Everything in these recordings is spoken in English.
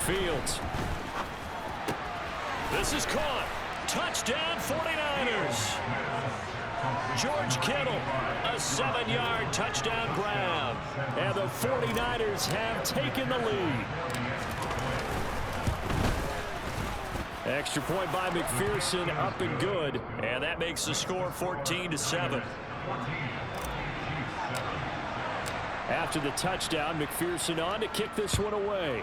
midfield. This is caught. Touchdown 49ers. George Kittle, a 7-yard touchdown grab. And the 49ers have taken the lead. Extra point by McPherson, up and good. And that makes the score 14-7. After the touchdown, McPherson on to kick this one away.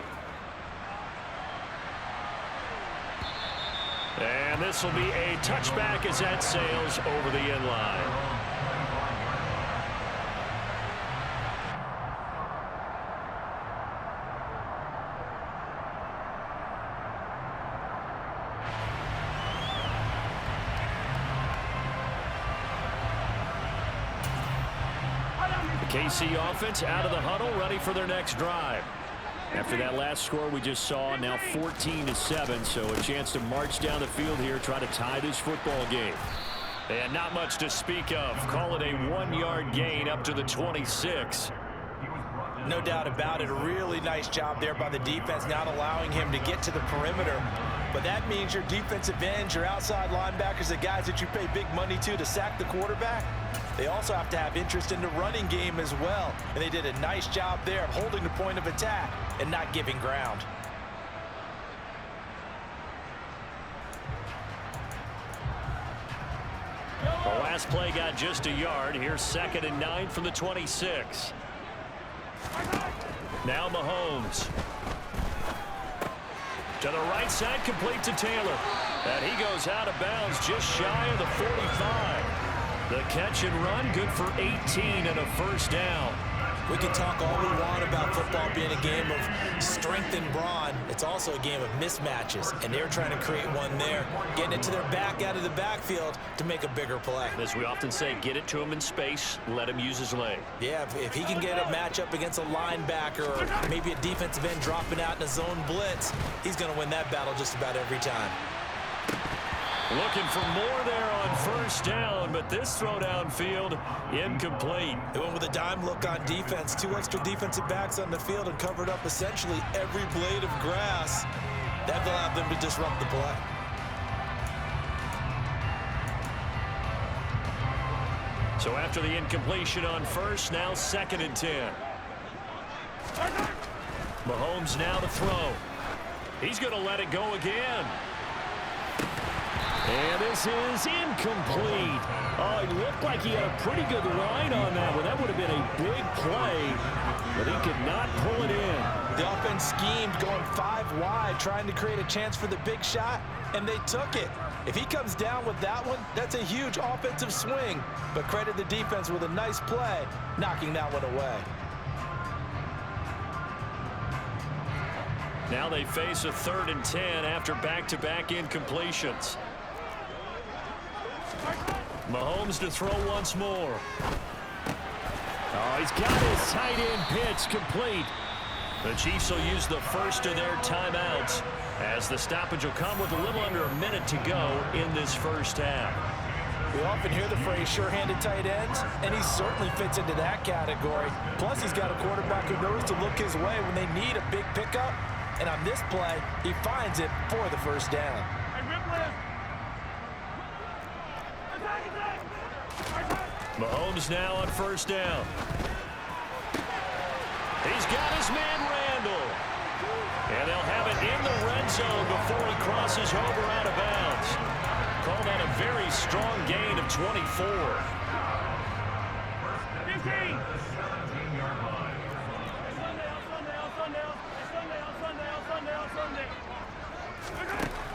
And this will be a touchback as that sails over the end line. The KC offense out of the huddle, ready for their next drive. After that last score we just saw, now 14-7, so a chance to march down the field here, try to tie this football game. And not much to speak of. Call it a 1-yard gain up to the 26. No doubt about it. A really nice job there by the defense, not allowing him to get to the perimeter. But that means your defensive ends, your outside linebackers, the guys that you pay big money to sack the quarterback, they also have to have interest in the running game as well. And they did a nice job there of holding the point of attack and not giving ground. The last play got just a yard. Here's 2nd and 9 from the 26. Now Mahomes. To the right side, complete to Taylor. And he goes out of bounds just shy of the 45. The catch and run, good for 18 and a first down. We can talk all we want about football being a game of strength and brawn. It's also a game of mismatches, and they're trying to create one there, getting it to their back out of the backfield to make a bigger play. As we often say, get it to him in space, let him use his leg. Yeah, if he can get a matchup against a linebacker or maybe a defensive end dropping out in a zone blitz, he's going to win that battle just about every time. Looking for more there on first down, but this throw downfield incomplete. They went with a dime look on defense. 2 extra defensive backs on the field and covered up essentially every blade of grass. That allowed them to disrupt the play. So after the incompletion on first, now 2nd and 10. Mahomes now to throw. He's going to let it go again. And this is incomplete. Oh, it looked like he had a pretty good line on that one. That would have been a big play, but he could not pull it in. The offense schemed going 5 wide, trying to create a chance for the big shot, and they took it. If he comes down with that one, that's a huge offensive swing. But credit the defense with a nice play, knocking that one away. Now they face a 3rd and 10 after back-to-back incompletions. Mahomes to throw once more. Oh, he's got his tight end pitch complete. The Chiefs will use the first of their timeouts as the stoppage will come with a little under a minute to go in this first half. We often hear the phrase sure-handed tight ends, and he certainly fits into that category. Plus, he's got a quarterback who knows to look his way when they need a big pickup. And on this play, he finds it for the first down. Mahomes now on first down. He's got his man Randall. And they'll have it in the red zone before he crosses over out of bounds. Call that a very strong gain of 24. 15.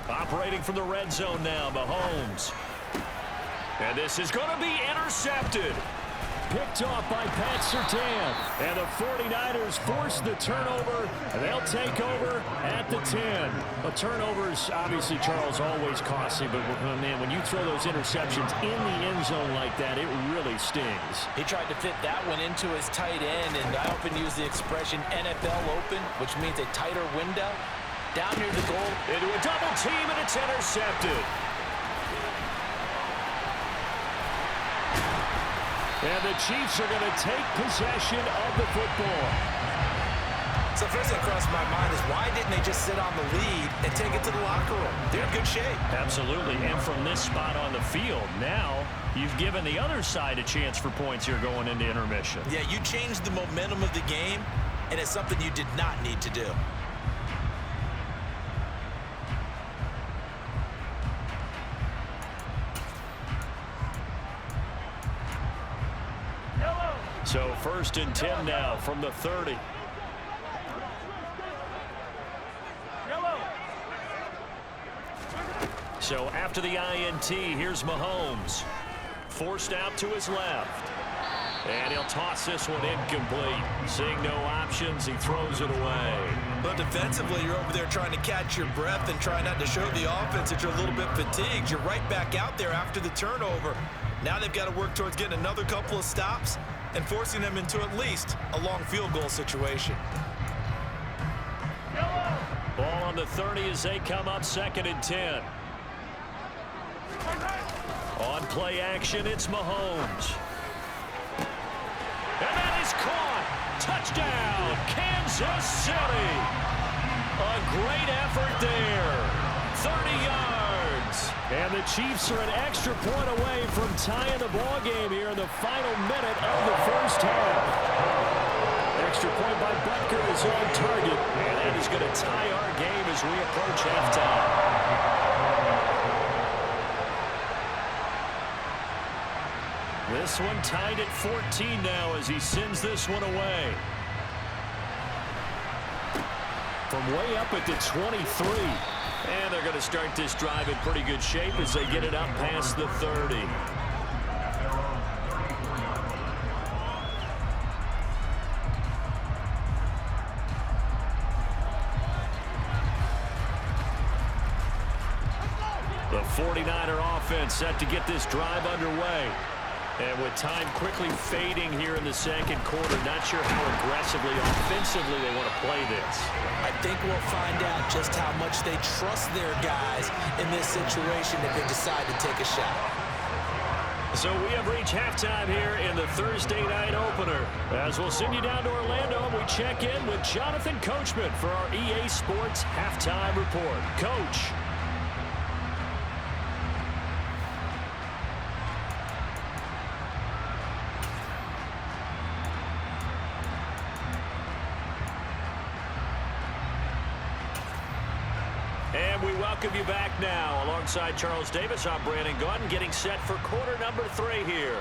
Operating from the red zone now, Mahomes. And this is going to be intercepted. Picked off by Pat Surtain. And the 49ers force the turnover. And they'll take over at the 10. A turnover's obviously, Charles, always costly. But, man, when you throw those interceptions in the end zone like that, it really stings. He tried to fit that one into his tight end. And I often use the expression NFL open, which means a tighter window. Down near the goal. Into a double team, and it's intercepted. And the Chiefs are going to take possession of the football. So first thing that crossed my mind is why didn't they just sit on the lead and take it to the locker room? They're in good shape. Absolutely, and from this spot on the field, now you've given the other side a chance for points here going into intermission. Yeah, you changed the momentum of the game, and it's something you did not need to do. So 1st and 10 now from the 30. So after the INT, here's Mahomes. Forced out to his left. And he'll toss this one incomplete. Seeing no options, he throws it away. But defensively, you're over there trying to catch your breath and try not to show the offense that you're a little bit fatigued. You're right back out there after the turnover. Now they've got to work towards getting another couple of stops and forcing them into at least a long field goal situation. Ball on the 30 as they come up 2nd and 10. On play action, it's Mahomes. And that is caught. Touchdown, Kansas City. A great effort there. 30 yards. And the Chiefs are an extra point away from tying the ball game here in the final minute of the first half. Extra point by Butker is on target. And that is going to tie our game as we approach halftime. This one tied at 14 now as he sends this one away. From way up at the 23. And they're going to start this drive in pretty good shape as they get it up past the 30. The 49er offense set to get this drive underway. And with time quickly fading here in the second quarter, not sure how aggressively, offensively they want to play this. I think we'll find out just how much they trust their guys in this situation if they decide to take a shot. So we have reached halftime here in the Thursday night opener. As we'll send you down to Orlando, and we check in with Jonathan Coachman for our EA Sports Halftime Report. Coach. And we welcome you back now. Alongside Charles Davis, I'm Brandon Gaudin, getting set for quarter number 3 here.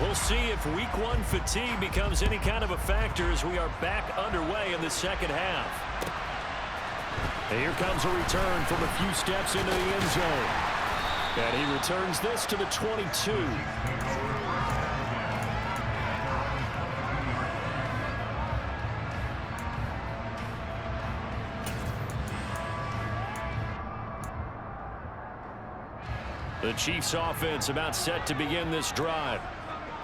We'll see if week 1 fatigue becomes any kind of a factor as we are back underway in the second half. And here comes a return from a few steps into the end zone. And he returns this to the 22. The Chiefs offense about set to begin this drive.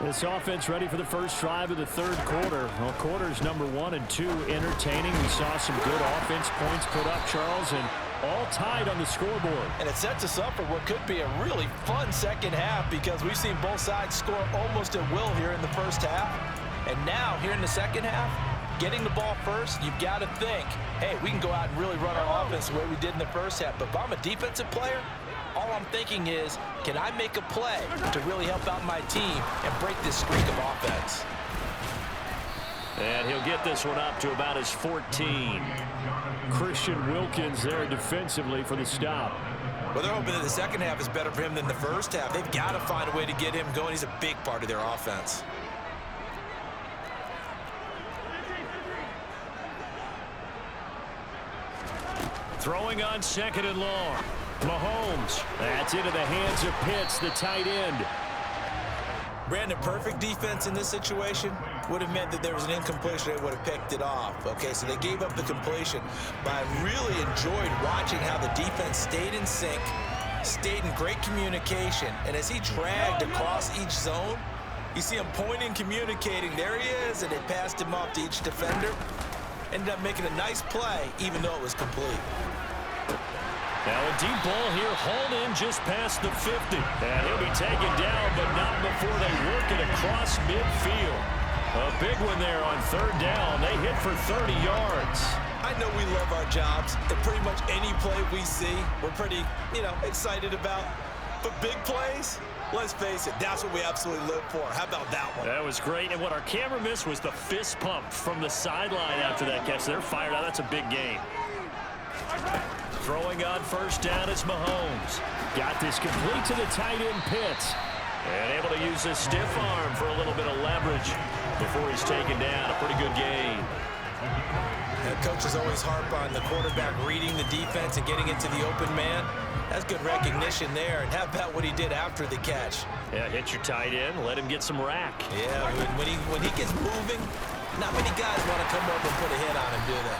This offense ready for the first drive of the third quarter. Well, quarters number 1 and 2 entertaining. We saw some good offense points put up, Charles, and all tied on the scoreboard. And it sets us up for what could be a really fun second half because we've seen both sides score almost at will here in the first half. And now, here in the second half, getting the ball first, you've got to think, hey, we can go out and really run our offense the way we did in the first half. But if I'm a defensive player, all I'm thinking is, can I make a play to really help out my team and break this streak of offense? And he'll get this one up to about his 14. Christian Wilkins there defensively for the stop. Well, they're hoping that the second half is better for him than the first half. They've got to find a way to get him going. He's a big part of their offense. Throwing on 2nd and long. Mahomes. That's into the hands of Pitts, the tight end. Brandon, perfect defense in this situation would have meant that there was an incompletion. They would have picked it off. Okay, so they gave up the completion. But I really enjoyed watching how the defense stayed in sync, stayed in great communication. And as he dragged across each zone, you see him pointing, communicating. There he is, and they passed him off to each defender. Ended up making a nice play, even though it was complete. Now a deep ball here, hauled in just past the 50. And he'll be taken down, but not before they work it across midfield. A big one there on third down. They hit for 30 yards. I know we love our jobs, and pretty much any play we see, we're pretty, excited about. But big plays, let's face it, that's what we absolutely live for. How about that one? That was great, and what our camera missed was the fist pump from the sideline after that catch. They're fired out. That's a big game. Throwing on first down is Mahomes. Got this complete to the tight end Pitts. And able to use his stiff arm for a little bit of leverage before he's taken down. A pretty good gain. And coaches always harp on the quarterback reading the defense and getting it to the open man. That's good recognition there. And how about what he did after the catch? Yeah, hit your tight end, let him get some rack. Yeah, when he gets moving, not many guys want to come over and put a hit on him, do they?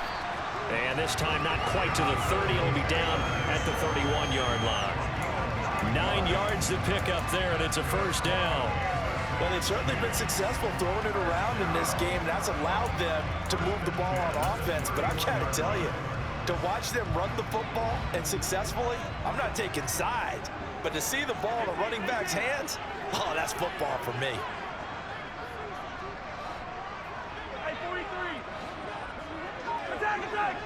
And this time not quite to the 30. It'll be down at the 31-yard line. 9 yards to pick up there, and it's a first down. Well, they've certainly been successful throwing it around in this game. That's allowed them to move the ball on offense. But I've got to tell you, to watch them run the football and successfully, I'm not taking sides. But to see the ball in a running back's hands, oh, that's football for me. Hey, 43. Attack, attack.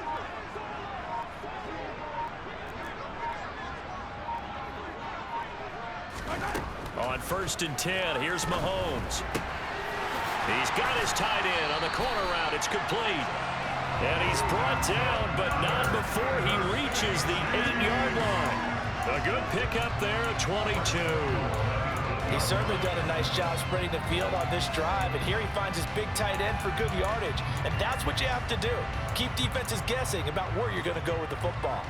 On first and 10, here's Mahomes. He's got his tight end on the corner route. It's complete. And he's brought down, but not before he reaches the 8-yard line. A good pickup there at 22. He's certainly done a nice job spreading the field on this drive, and here he finds his big tight end for good yardage. And that's what you have to do. Keep defenses guessing about where you're going to go with the football.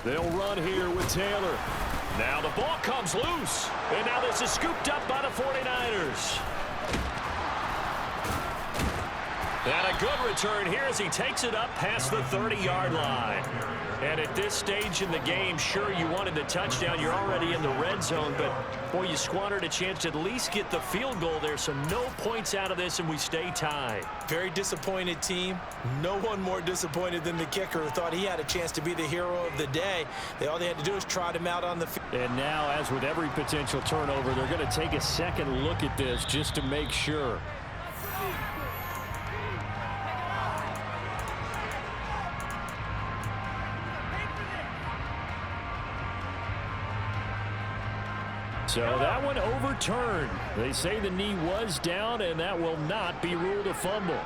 They'll run here with Taylor. Now the ball comes loose. And now this is scooped up by the 49ers. And a good return here as he takes it up past the 30-yard line. And at this stage in the game, sure, you wanted the touchdown. You're already in the red zone, but, boy, you squandered a chance to at least get the field goal there, so no points out of this, and we stay tied. Very disappointed team. No one more disappointed than the kicker who thought he had a chance to be the hero of the day. All they had to do was trot him out on the field. And now, as with every potential turnover, they're going to take a second look at this just to make sure. So that one overturned. They say the knee was down, and that will not be ruled a fumble.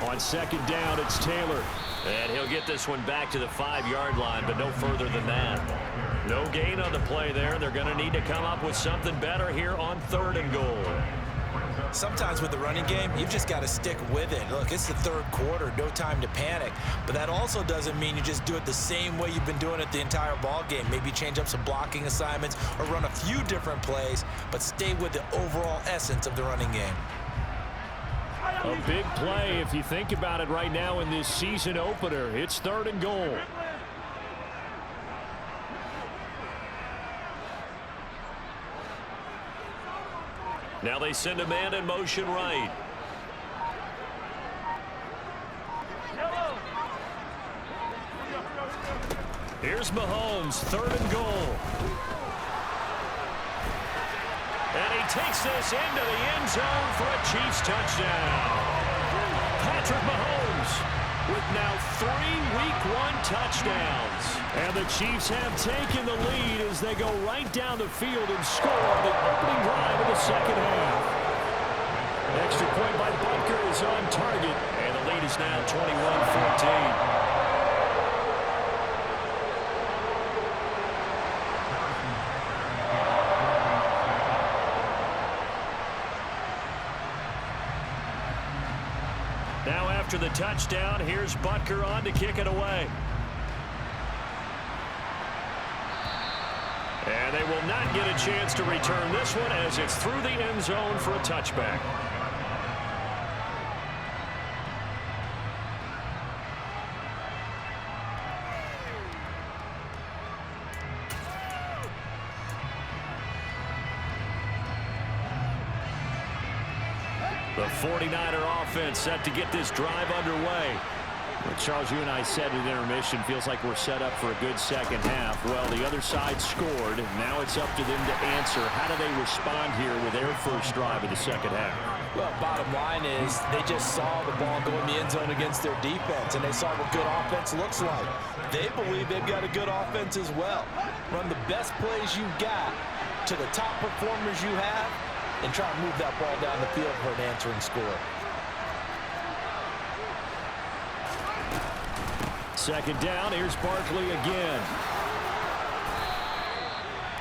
On second down, it's Taylor. And he'll get this one back to the 5-yard line, but no further than that. No gain on the play there. They're going to need to come up with something better here on third and goal. Sometimes with the running game, you've just got to stick with it. Look, it's the third quarter, no time to panic. But that also doesn't mean you just do it the same way you've been doing it the entire ball game. Maybe change up some blocking assignments or run a few different plays, but stay with the overall essence of the running game. A big play if you think about it right now in this season opener. It's third and goal. Now they send a man in motion right. Here's Mahomes, third and goal. And he takes this into the end zone for a Chiefs touchdown. Patrick Mahomes with now 3 Week 1 touchdowns. And the Chiefs have taken the lead as they go right down the field and score on the opening drive of the second half. Extra point by Butker is on target, and the lead is now 21-14. Now after the touchdown, here's Butker on to kick it away. And they will not get a chance to return this one as it's through the end zone for a touchback. The 49er offense set to get this drive underway. Well, Charles, you and I said at intermission, feels like we're set up for a good second half. Well, the other side scored. Now it's up to them to answer. How do they respond here with their first drive of the second half? Well, bottom line is they just saw the ball go in the end zone against their defense, and they saw what good offense looks like. They believe they've got a good offense as well. Run the best plays you got to the top performers you have and try to move that ball down the field for an answering score. Second down, here's Barkley again.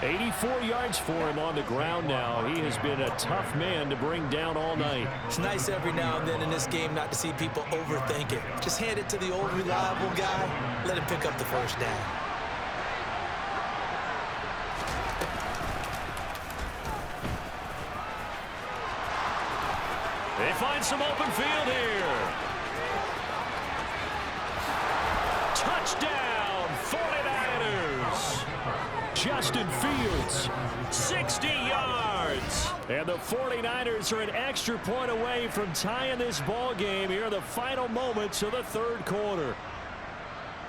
84 yards for him on the ground now. He has been a tough man to bring down all night. It's nice every now and then in this game not to see people overthink it. Just hand it to the old reliable guy. Let him pick up the first down. They find some open field here. Touchdown, 49ers. Justin Fields, 60 yards. And the 49ers are an extra point away from tying this ball game here in the final moments of the third quarter.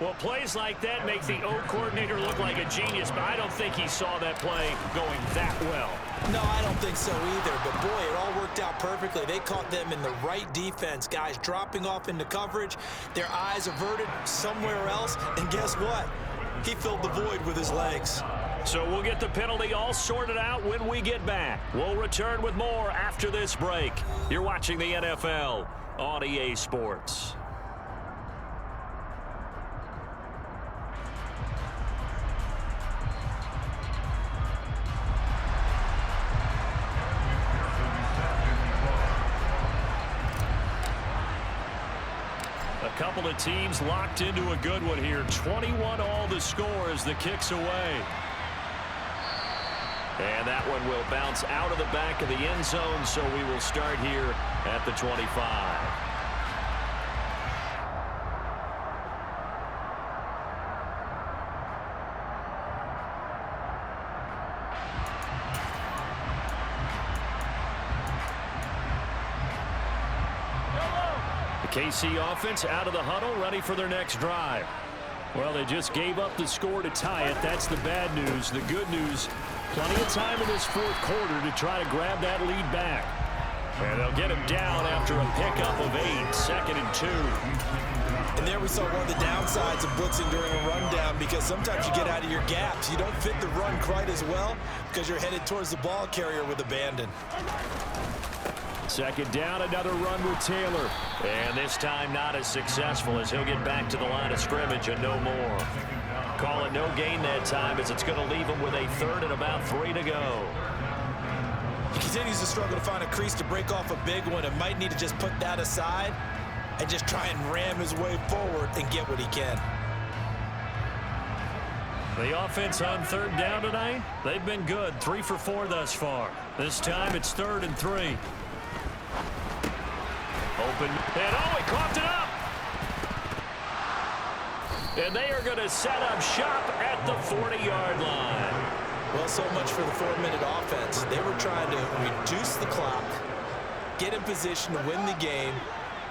Well, plays like that make the O coordinator look like a genius, but I don't think he saw that play going that well. No, I don't think so either, but boy, it all worked out perfectly. They caught them in the right defense, guys dropping off into coverage, their eyes averted somewhere else, and guess what? He filled the void with his legs. So we'll get the penalty all sorted out when we get back. We'll return with more after this break. You're watching the NFL on EA Sports. A couple of teams locked into a good one here. 21 all the score as the kick's away. And that one will bounce out of the back of the end zone, so we will start here at the 25. KC offense out of the huddle, ready for their next drive. Well, they just gave up the score to tie it. That's the bad news. The good news, plenty of time in this fourth quarter to try to grab that lead back. And they'll get him down after a pickup of 8, 2nd and 2. And there we saw one of the downsides of blitzing during a rundown, because sometimes you get out of your gaps. You don't fit the run quite as well because you're headed towards the ball carrier with abandon. Second down, another run with Taylor. And this time not as successful as he'll get back to the line of scrimmage and no more. Call it no gain that time as it's going to leave him with a 3rd and about 3 to go. He continues to struggle to find a crease to break off a big one and might need to just put that aside and just try and ram his way forward and get what he can. The offense on 3rd down tonight, they've been good. 3 for 4 thus far. This time it's 3rd and 3. Open, and oh, he coughed it up. And they are going to set up shop at the 40-yard line. Well, so much for the 4-minute offense. They were trying to reduce the clock, get in position to win the game,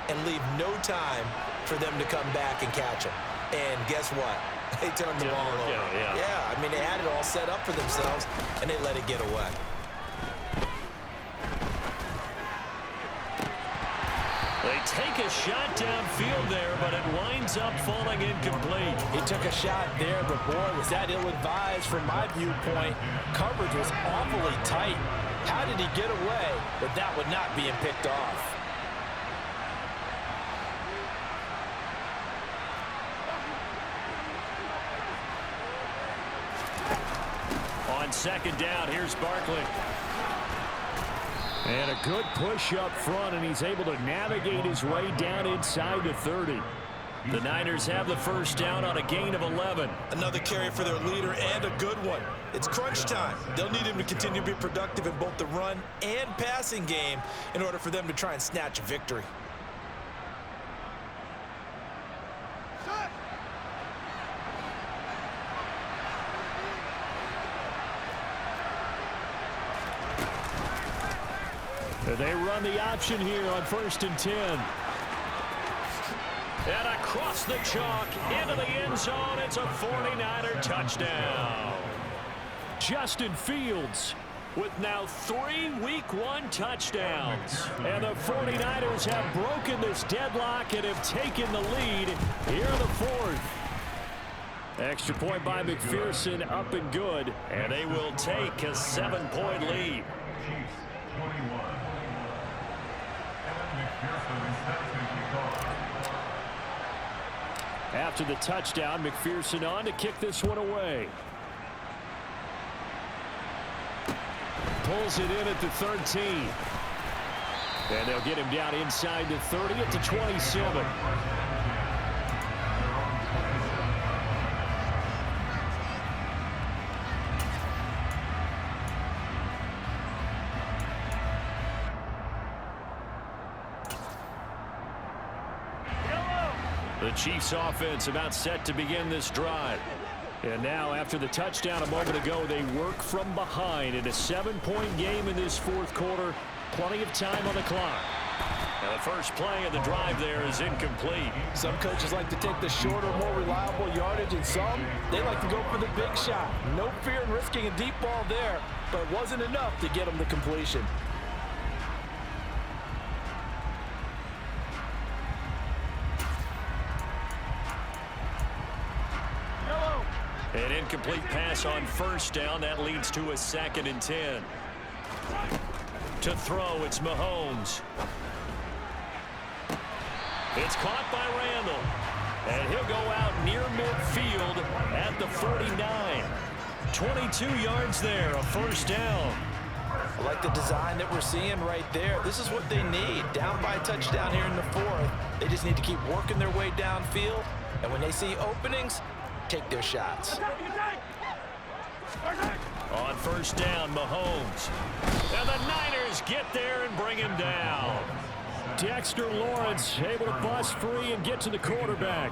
and leave no time for them to come back and catch them. And guess what? They turned the ball over. Yeah, I mean, they had it all set up for themselves, and they let it get away. They take a shot downfield there, but it winds up falling incomplete. He took a shot there, but boy, was that ill-advised from my viewpoint. Coverage was awfully tight. How did he get away with that one not being picked off? On 2nd down, here's Barkley. And a good push up front, and he's able to navigate his way down inside the 30. The Niners have the first down on a gain of 11. Another carry for their leader and a good one. It's crunch time. They'll need him to continue to be productive in both the run and passing game in order for them to try and snatch a victory. They run the option here on 1st and 10. And across the chalk, into the end zone, it's a 49er touchdown. Justin Fields with now 3 Week 1 touchdowns. And the 49ers have broken this deadlock and have taken the lead here in the 4th. Extra point by McPherson, up and good. And they will take a 7-point lead. After the touchdown, McPherson on to kick this one away. Pulls it in at the 13. And they'll get him down inside the 30 at the 27. The Chiefs offense about set to begin this drive. And now after the touchdown a moment ago, they work from behind in a 7-point game in this 4th quarter. Plenty of time on the clock. Now the first play of the drive there is incomplete. Some coaches like to take the shorter, more reliable yardage, and some, they like to go for the big shot. No fear in risking a deep ball there, but it wasn't enough to get them the completion. An incomplete pass on 1st down. That leads to a 2nd and 10. To throw, it's Mahomes. It's caught by Randall. And he'll go out near midfield at the 49. 22 yards there, a 1st down. I like the design that we're seeing right there. This is what they need. Down by a touchdown here in the 4th. They just need to keep working their way downfield. And when they see openings, take their shots. On 1st down, Mahomes. And the Niners get there and bring him down. Dexter Lawrence able to bust free and get to the quarterback.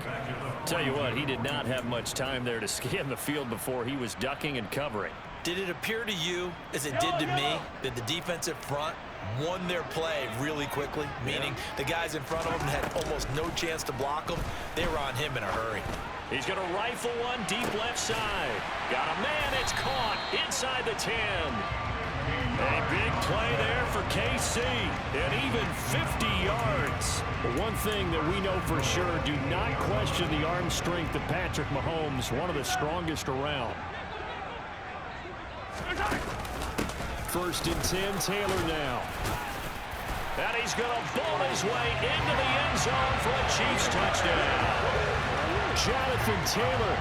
Tell you what, he did not have much time there to scan the field before he was ducking and covering. Did it appear to you, as it did to me, that the defensive front won their play really quickly? Meaning the guys in front of them had almost no chance to block them. They were on him in a hurry. He's going to rifle one deep left side. Got a man. It's caught inside the 10. A big play there for KC. And even 50 yards. But one thing that we know for sure, do not question the arm strength of Patrick Mahomes, one of the strongest around. 1st and 10, Taylor now. And he's going to ball his way into the end zone for a Chiefs touchdown. Jonathan Taylor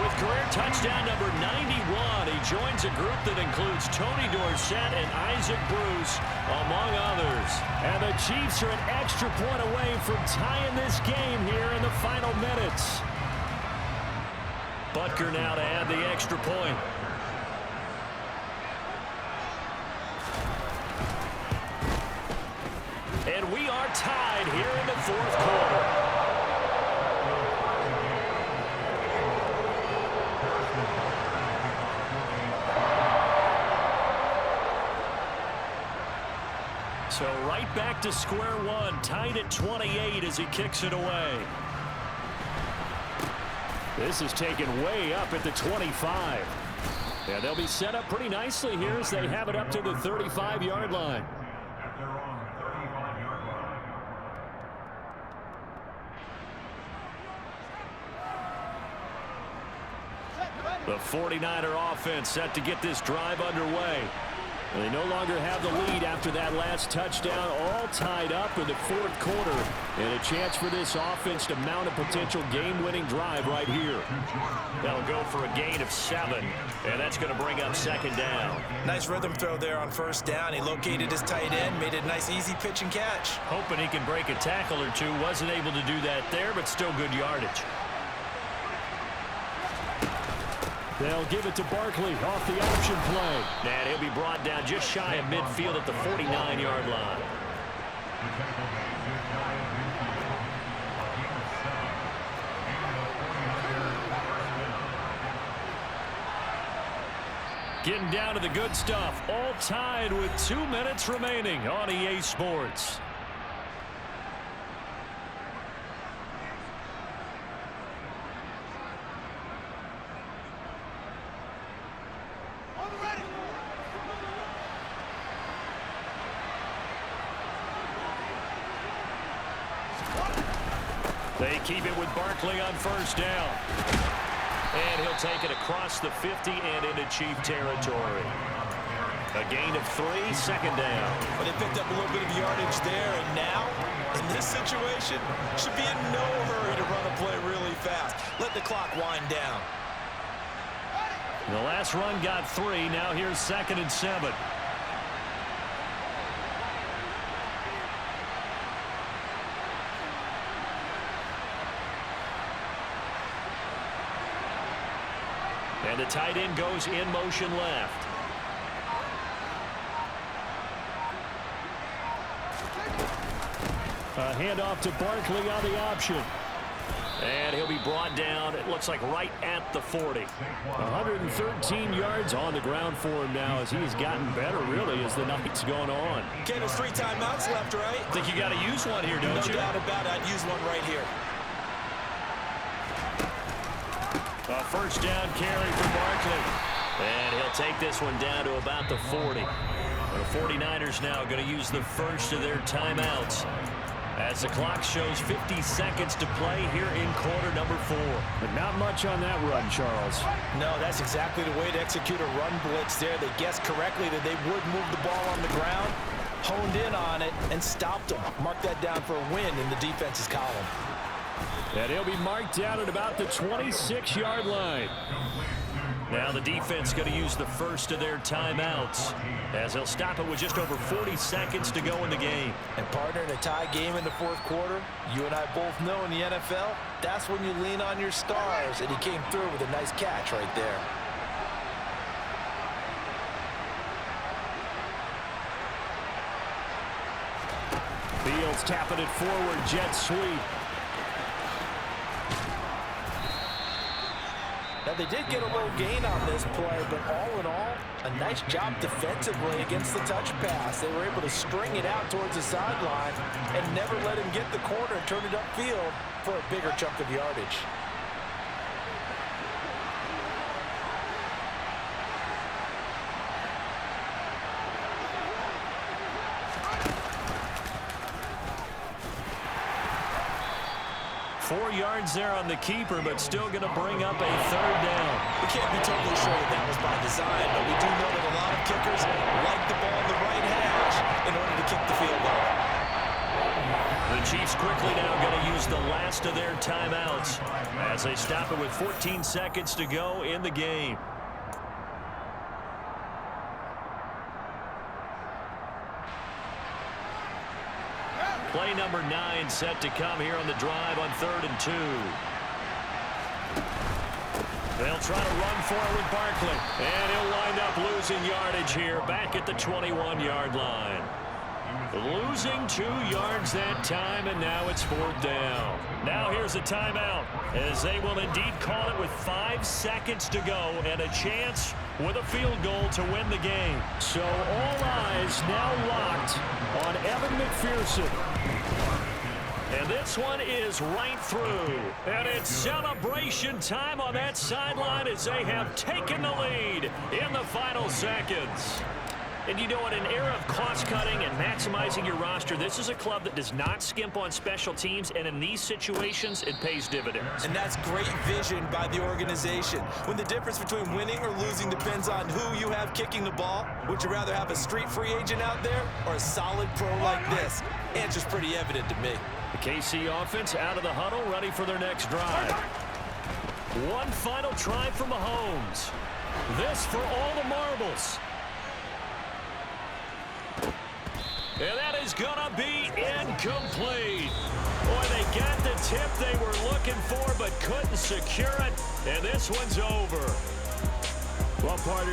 with career touchdown number 91. He joins a group that includes Tony Dorsett and Isaac Bruce, among others. And the Chiefs are an extra point away from tying this game here in the final minutes. Butker now to add the extra point. And we are tied here in the 4th quarter. So right back to square one, tied at 28 as he kicks it away. This is taken way up at the 25. Yeah, they'll be set up pretty nicely here as they have it up to the 35-yard line. The 49er offense set to get this drive underway. They no longer have the lead after that last touchdown, all tied up in the fourth quarter. And a chance for this offense to mount a potential game-winning drive right here. They'll go for a gain of 7, and that's going to bring up second down. Nice rhythm throw there on first down. He located his tight end, made it a nice easy pitch and catch. Hoping he can break a tackle or two. Wasn't able to do that there, but still good yardage. They'll give it to Barkley off the option play. And he'll be brought down just shy of midfield at the 49-yard line. Getting down to the good stuff. All tied with 2 minutes remaining on EA Sports. They keep it with Barkley on first down. And he'll take it across the 50 and into Chief territory. A gain of 3, second down. Well, they picked up a little bit of yardage there, and now, in this situation, should be in no hurry to run a play really fast. Let the clock wind down. The last run got 3. Now here's 2nd and 7. And the tight end goes in motion left. A handoff to Barkley on the option. And he'll be brought down, it looks like right at the 40. 113 yards on the ground for him now as he's gotten better, really, as the night's going on. Ken, there's 3 timeouts left, right? Think you got to use one here, don't you? No doubt about it. I'd use one right here. A first down carry for Barkley. And he'll take this one down to about the 40. The 49ers now going to use the first of their timeouts as the clock shows 50 seconds to play here in quarter number 4. But not much on that run, Charles. No, that's exactly the way to execute a run blitz there. They guessed correctly that they would move the ball on the ground, honed in on it, and stopped them. Mark that down for a win in the defense's column. And he'll be marked down at about the 26-yard line. Now the defense going to use the first of their timeouts as they'll stop it with just over 40 seconds to go in the game. And partner, in a tie game in the fourth quarter, you and I both know in the NFL, that's when you lean on your stars, and he came through with a nice catch right there. Fields tapping it forward, jet sweep. Now, they did get a little gain on this play, but all in all, a nice job defensively against the touch pass. They were able to string it out towards the sideline and never let him get the corner and turn it upfield for a bigger chunk of yardage. Four yards there on the keeper, but still going to bring up a third down. We can't be totally sure that that was by design, but we do know that a lot of kickers like the ball in the right hash in order to kick the field goal. The Chiefs quickly now going to use the last of their timeouts as they stop it with 14 seconds to go in the game. Play number 9 set to come here on the drive on 3rd and 2. They'll try to run for it with Barkley. And he'll wind up losing yardage here back at the 21-yard line. Losing 2 yards that time, and now it's 4th down. Now here's a timeout as they will indeed call it with 5 seconds to go and a chance with a field goal to win the game. So all eyes now locked on Evan McPherson. And this one is right through. And it's celebration time on that sideline as they have taken the lead in the final seconds. And you know, in an era of cost-cutting and maximizing your roster, this is a club that does not skimp on special teams, and in these situations, it pays dividends. And that's great vision by the organization. When the difference between winning or losing depends on who you have kicking the ball, would you rather have a street free agent out there or a solid pro like this? Answer's pretty evident to me. The KC offense out of the huddle, ready for their next drive. One final try for Mahomes. This for all the marbles. And that is going to be incomplete. Boy, they got the tip they were looking for but couldn't secure it. And this one's over. Well, partner,